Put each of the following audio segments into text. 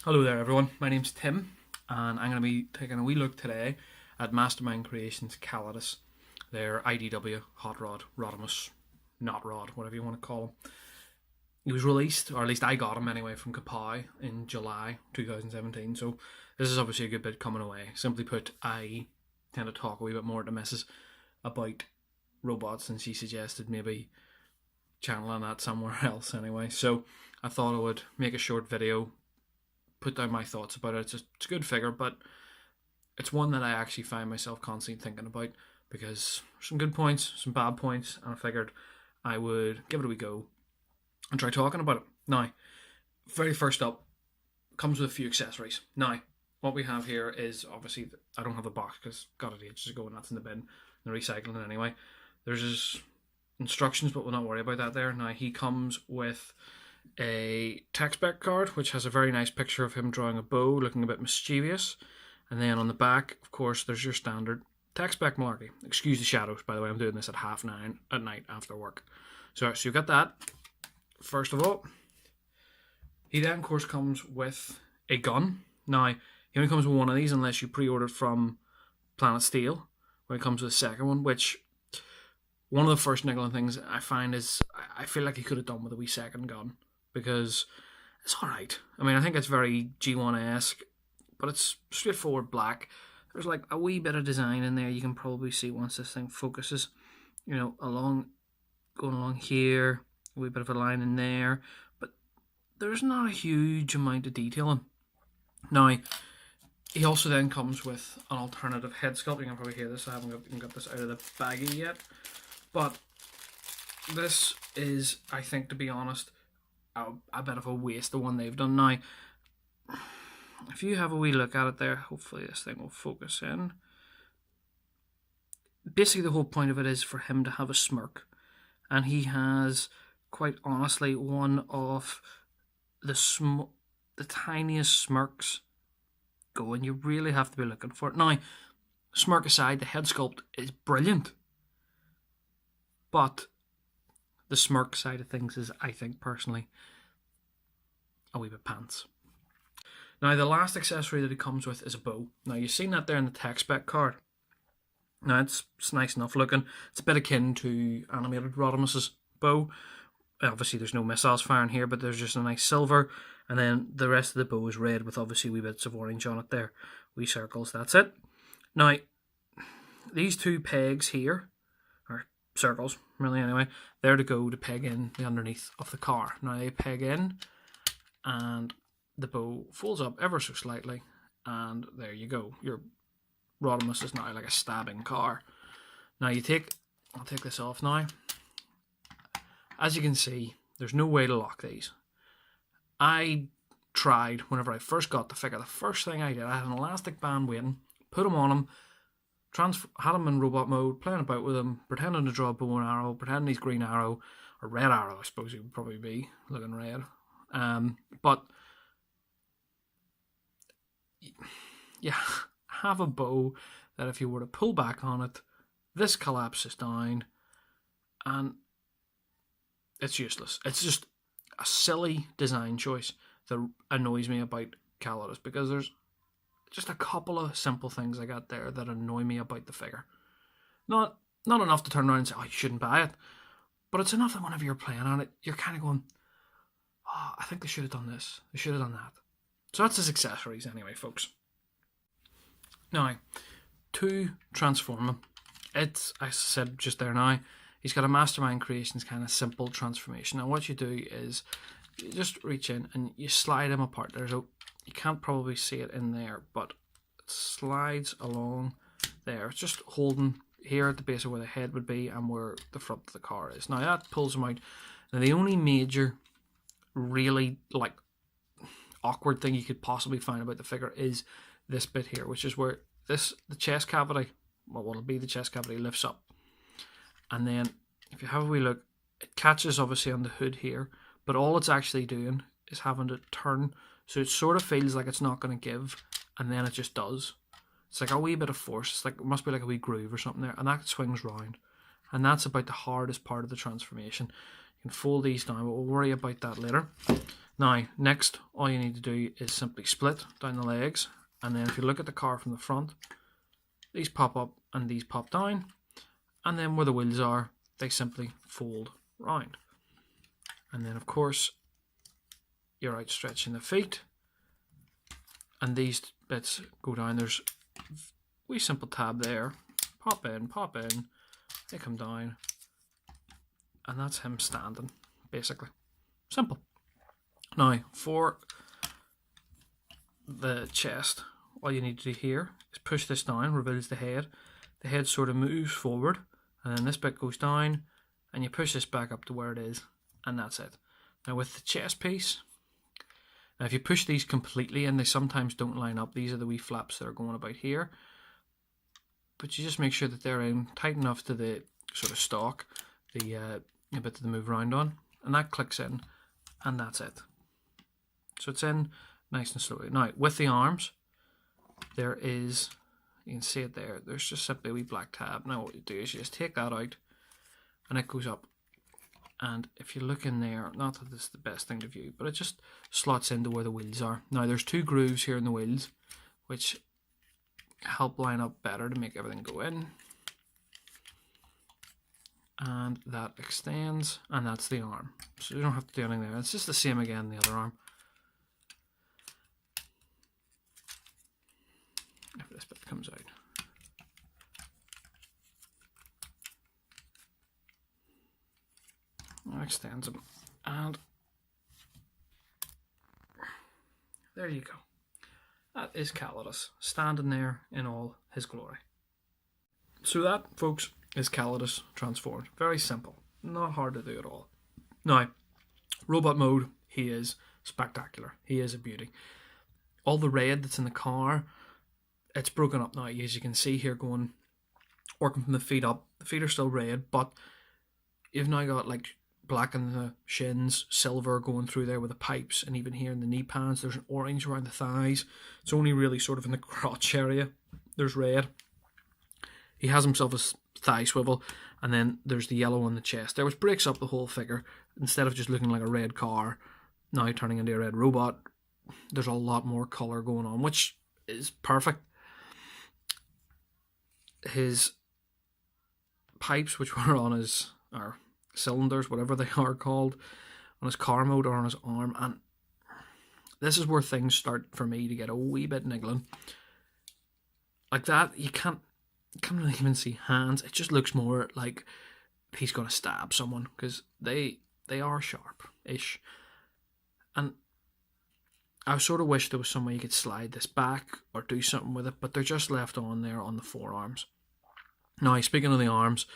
Hello there everyone, my name's Tim and I'm going to be taking a wee look today at Mastermind Creations Calidus, their IDW Hot Rod, Rodimus, Not Rod, whatever you want to call him. He was released, or at least I got him anyway, from Kapow in July 2017, so this is obviously a good bit coming away. Simply put, I tend to talk a wee bit more to Mrs. about robots and she suggested maybe channeling that somewhere else anyway, so I thought I would make a short video, put down my thoughts about it. It's a good figure, but it's one that I actually find myself constantly thinking about because some good points, some bad points, and I figured I would give it a wee go and try talking about it. Now, very first up, comes with a few accessories. Now, what we have here is obviously, I don't have a box because got it ages ago and that's in the bin, the recycling anyway. There's his instructions, but we'll not worry about that there. Now, he comes with a tech spec card which has a very nice picture of him drawing a bow looking a bit mischievous, and then on the back of course there's your standard tech spec malarkey. Excuse the shadows, by the way, I'm doing this at 9:30 at night after work. So you've got that. First of all, he then of course comes with a gun. Now he only comes with one of these unless you pre-ordered from Planet Steel, when it comes with a second one, which one of the first niggling things I find is I feel like he could have done with a wee second gun, because it's alright. I mean, I think it's very G1-esque, but it's straightforward black. There's like a wee bit of design in there you can probably see once this thing focuses, you know, going along here, a wee bit of a line in there, but there's not a huge amount of detailing. Now, he also then comes with an alternative head sculpt. You can probably hear this, I haven't even got this out of the baggie yet, but this is, I think, to be honest, a bit of a waste, the one they've done. Now, if you have a wee look at it there, hopefully this thing will focus in. Basically, the whole point of it is for him to have a smirk, and he has, quite honestly, one of the tiniest smirks going. You really have to be looking for it. Now, smirk aside, the head sculpt is brilliant, but the smirk side of things is, I think personally, a wee bit pants. Now, the last accessory that it comes with is a bow. Now, you've seen that there in the tech spec card. Now, it's nice enough looking. It's a bit akin to animated Rodimus's bow. Obviously, there's no missiles firing here, but there's just a nice silver, and then the rest of the bow is red with obviously wee bits of orange on it there. Wee circles, that's it. Now, these two pegs here, or circles, really anyway, they're to go to peg in the underneath of the car. Now they peg in and the bow folds up ever so slightly, and there you go. Your Rodimus is now like a stabbing car. Now I'll take this off now. As you can see, there's no way to lock these. I tried whenever I first got the figure. The first thing I did, I had an elastic band waiting, put them on him, had him in robot mode, playing about with him, pretending to draw a bow and arrow, pretending he's Green Arrow, or Red Arrow I suppose he would probably be, looking red. But you have a bow that if you were to pull back on it, this collapses down and it's useless. It's just a silly design choice that annoys me about Calidus, because there's just a couple of simple things I got there that annoy me about the figure. Not enough to turn around and say, oh, you shouldn't buy it, but it's enough that whenever you're playing on it, you're kind of going, oh, I think they should have done this, they should have done that. So that's his accessories anyway, folks. Now, to transform him, it's, as I said just there now, he's got a Mastermind Creations kind of simple transformation. Now what you do is you just reach in and you slide him apart. You can't probably see it in there, but it slides along there. It's just holding here at the base of where the head would be and where the front of the car is. Now that pulls him out. Now the only major, really like awkward thing you could possibly find about the figure is this bit here, which is where the chest cavity, well, what'll be the chest cavity, lifts up. And then if you have a wee look, it catches obviously on the hood here, but all it's actually doing is having to turn, so it sort of feels like it's not going to give, and then it just does. It's like a wee bit of force. It's like, it must be like a wee groove or something there, and that swings round. And that's about the hardest part of the transformation. You can fold these down, but we'll worry about that later. Now, next, all you need to do is simply split down the legs, and then if you look at the car from the front, these pop up and these pop down, and then where the wheels are, they simply fold round. And then, of course, you're outstretching the feet, and these bits go down. There's a wee simple tab there. Pop in, they come down, and that's him standing, basically. Simple. Now, for the chest, all you need to do here is push this down, reveals the head. The head sort of moves forward, and then this bit goes down, and you push this back up to where it is, and that's it. Now with the chest piece, now if you push these completely in, they sometimes don't line up. These are the wee flaps that are going about here, but you just make sure that they're in tight enough to the sort of stalk, the bit that they move around on, and that clicks in, and that's it. So it's in nice and slowly. Now with the arms, there is, you can see it there, there's just simply a wee black tab. Now what you do is you just take that out, and it goes up. And if you look in there, not that this is the best thing to view, but it just slots into where the wheels are. Now there's 2 grooves here in the wheels, which help line up better to make everything go in. And that extends, and that's the arm. So you don't have to do anything there. It's just the same again, the other arm. If this bit comes out. That extends them, and there you go. That is Calidus, standing there in all his glory. So that, folks, is Calidus transformed. Very simple, not hard to do at all. Now, robot mode, he is spectacular. He is a beauty. All the red that's in the car, it's broken up now, as you can see here, working from the feet up. The feet are still red, but you've now got like black in the shins, silver going through there with the pipes, and even here in the knee pads there's an orange around the thighs. It's only really sort of in the crotch area there's red. He has himself a thigh swivel, and then there's the yellow on the chest there, which breaks up the whole figure. Instead of just looking like a red car now turning into a red robot, there's a lot more colour going on, which is perfect. His pipes, which were on his, or cylinders, whatever they are called, on his car mode, or on his arm, and this is where things start for me to get a wee bit niggling. Like that, you can't really even see hands. It just looks more like he's going to stab someone, because they are sharp-ish. And I sort of wish there was some way you could slide this back or do something with it, but they're just left on there on the forearms. Now, speaking of the arms,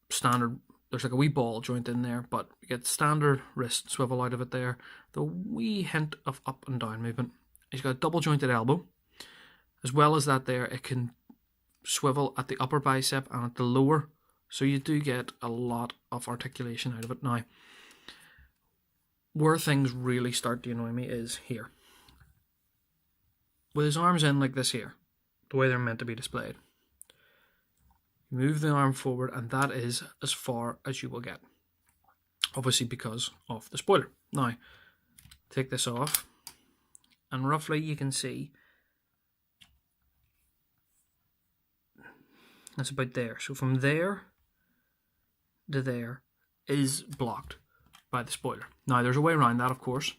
standard, there's like a wee ball joint in there, but you get standard wrist swivel out of it there. The wee hint of up and down movement. He's got a double jointed elbow. As well as that there, it can swivel at the upper bicep and at the lower. So you do get a lot of articulation out of it. Now, where things really start to annoy me is here. With his arms in like this here, the way they're meant to be displayed. Move the arm forward, and that is as far as you will get. Obviously because of the spoiler. Now, take this off, and roughly you can see that's about there. So from there to there is blocked by the spoiler. Now, there's a way around that, of course.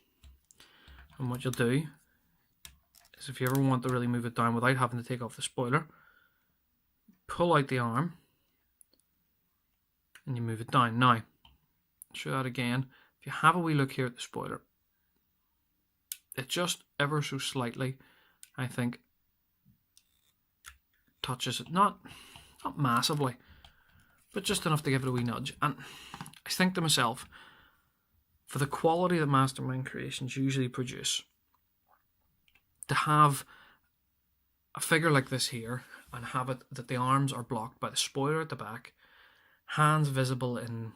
And what you'll do is, if you ever want to really move it down without having to take off the spoiler, pull out the arm and you move it down. Now, I'll show that again. If you have a wee look here at the spoiler, it just ever so slightly, I think, touches it. Not massively, but just enough to give it a wee nudge. And I think to myself, for the quality that Mastermind Creations usually produce, to have a figure like this here, and have it that the arms are blocked by the spoiler at the back, hands visible in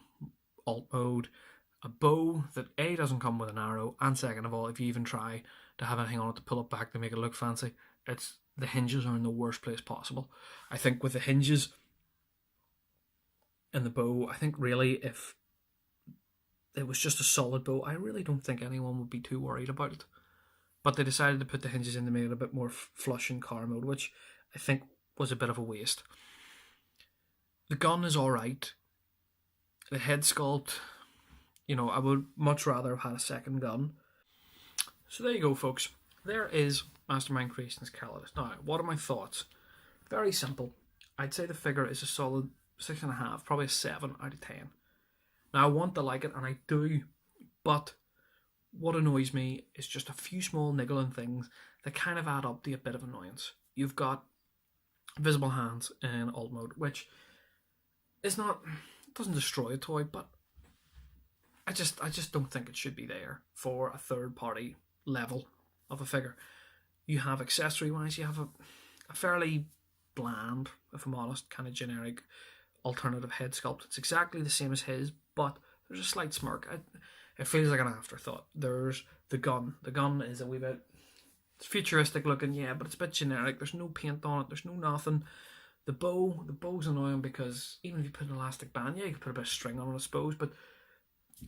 alt mode, a bow that A, doesn't come with an arrow, and second of all, if you even try to have anything on it to pull it back to make it look fancy, the hinges are in the worst place possible. I think with the hinges and the bow, I think really if it was just a solid bow, I really don't think anyone would be too worried about it. But they decided to put the hinges in to make it a bit more flush in car mode, which I think was a bit of a waste. The gun is alright. The head sculpt, I would much rather have had a second gun. So there you go, folks. There is Mastermind Creations Calidus. Now, what are my thoughts? Very simple. I'd say the figure is a solid 6.5, probably a 7 out of 10. Now, I want to like it, and I do, but what annoys me is just a few small niggling things that kind of add up to a bit of annoyance. You've got visible hands in alt mode, which is not, doesn't destroy a toy, but I just don't think it should be there for a third party level of a figure. You have accessory wise, you have a fairly bland, if I'm honest, kind of generic alternative head sculpt. It's exactly the same as his, but there's a slight smirk. It feels like an afterthought. There's the gun. The gun is a wee bit, it's futuristic looking, yeah, but it's a bit generic. There's no paint on it. There's no nothing. The bow's annoying because even if you put an elastic band, yeah, you could put a bit of string on it, I suppose, but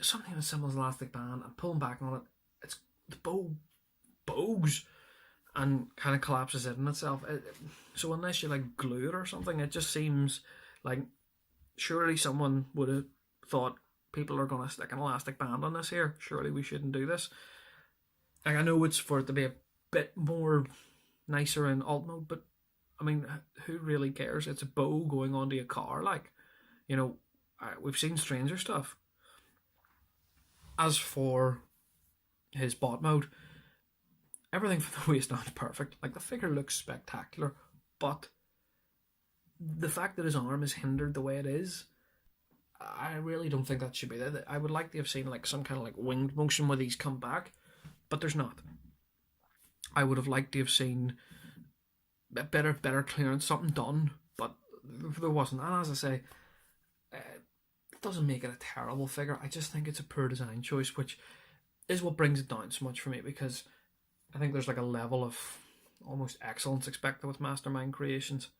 something as simple as an elastic band and pulling back on it, it's the bow bows and kind of collapses in itself. So unless you like glue it or something, it just seems like surely someone would have thought people are going to stick an elastic band on this here. Surely we shouldn't do this. Like, I know it's for it to be a bit more nicer in alt mode, but I mean, who really cares? It's a bow going onto a car. Like, we've seen stranger stuff. As for his bot mode, everything from the waist down is perfect. Like, the figure looks spectacular, but the fact that his arm is hindered the way it is, I really don't think that should be there. I would like to have seen like some kind of like winged motion where these come back, but there's not. I would have liked to have seen a better clearance, something done, but there wasn't. And as I say, it doesn't make it a terrible figure. I just think it's a poor design choice, which is what brings it down so much for me, because I think there's like a level of almost excellence expected with Mastermind Creations.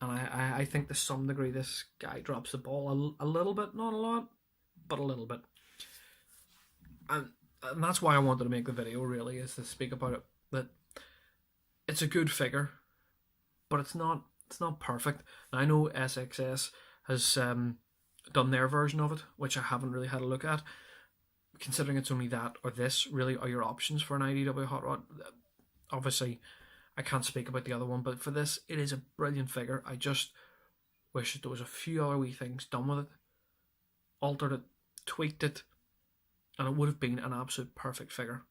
And I think to some degree this guy drops the ball a little bit, not a lot, but a little bit. And that's why I wanted to make the video, really, is to speak about it. That it's a good figure, but it's not perfect. Now, I know SXS has done their version of it, which I haven't really had a look at. Considering it's only that or this really are your options for an IDW Hot Rod. Obviously, I can't speak about the other one, but for this, it is a brilliant figure. I just wish that there was a few other wee things done with it, altered it, tweaked it, and it would have been an absolute perfect figure.